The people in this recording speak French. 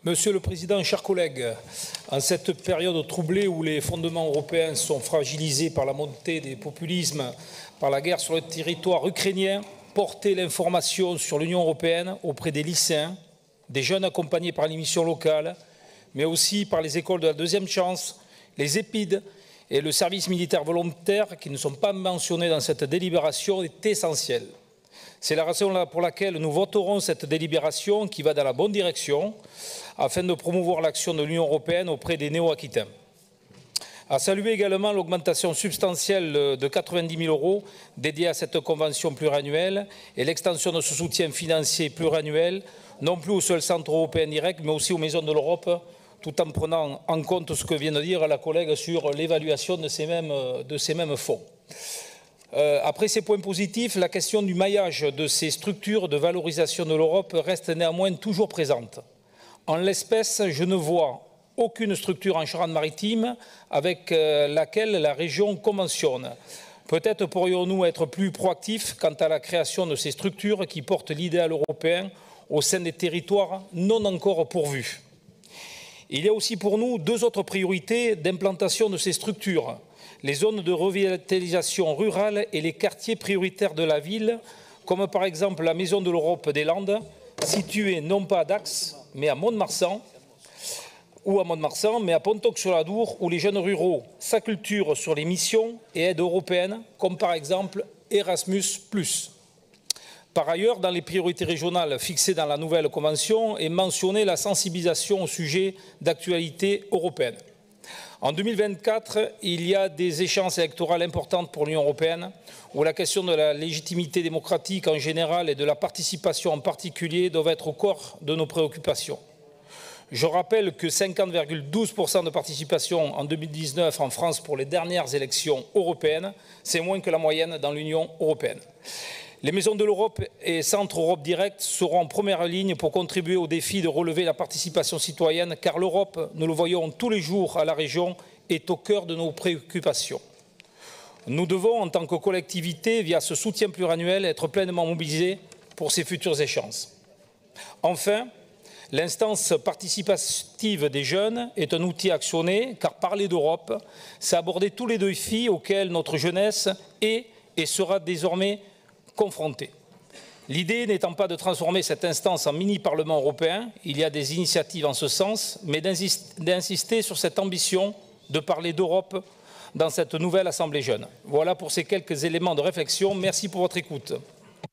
Monsieur le Président, chers collègues, en cette période troublée où les fondements européens sont fragilisés par la montée des populismes, par la guerre sur le territoire ukrainien, porter l'information sur l'Union européenne auprès des lycéens, des jeunes accompagnés par les missions locales, mais aussi par les écoles de la deuxième chance, les EPID et le service militaire volontaire qui ne sont pas mentionnés dans cette délibération est essentiel. C'est la raison pour laquelle nous voterons cette délibération qui va dans la bonne direction afin de promouvoir l'action de l'Union européenne auprès des néo-aquitains. À saluer également l'augmentation substantielle de 90 000 € dédiée à cette convention pluriannuelle et l'extension de ce soutien financier pluriannuel, non plus au seul centre européen direct, mais aussi aux maisons de l'Europe, tout en prenant en compte ce que vient de dire la collègue sur l'évaluation de ces mêmes fonds. Après ces points positifs, la question du maillage de ces structures de valorisation de l'Europe reste néanmoins toujours présente. En l'espèce, je ne vois aucune structure en Charente-Maritime avec laquelle la région conventionne. Peut-être pourrions-nous être plus proactifs quant à la création de ces structures qui portent l'idéal européen au sein des territoires non encore pourvus. Il y a aussi pour nous deux autres priorités d'implantation de ces structures. Les zones de revitalisation rurale et les quartiers prioritaires de la ville, comme par exemple la Maison de l'Europe des Landes, située non pas à Dax, mais à Mont-de-Marsan, ou à Mont-de-Marsan, mais à Pontoc-sur-l'Adour, où les jeunes ruraux s'acculturent sur les missions et aides européennes, comme par exemple Erasmus+. Par ailleurs, dans les priorités régionales fixées dans la nouvelle convention est mentionnée la sensibilisation au sujet d'actualité européenne. En 2024, il y a des échéances électorales importantes pour l'Union européenne, où la question de la légitimité démocratique en général et de la participation en particulier doivent être au cœur de nos préoccupations. Je rappelle que 50,12% de participation en 2019 en France pour les dernières élections européennes, c'est moins que la moyenne dans l'Union européenne. Les maisons de l'Europe et Centre Europe Direct seront en première ligne pour contribuer au défi de relever la participation citoyenne, car l'Europe, nous le voyons tous les jours à la région, est au cœur de nos préoccupations. Nous devons, en tant que collectivité, via ce soutien pluriannuel, être pleinement mobilisés pour ces futures échéances. Enfin, l'instance participative des jeunes est un outil actionné, car parler d'Europe, c'est aborder tous les défis auxquels notre jeunesse est et sera désormais confrontés. L'idée n'étant pas de transformer cette instance en mini-parlement européen, il y a des initiatives en ce sens, mais d'insister sur cette ambition de parler d'Europe dans cette nouvelle Assemblée jeune. Voilà pour ces quelques éléments de réflexion. Merci pour votre écoute.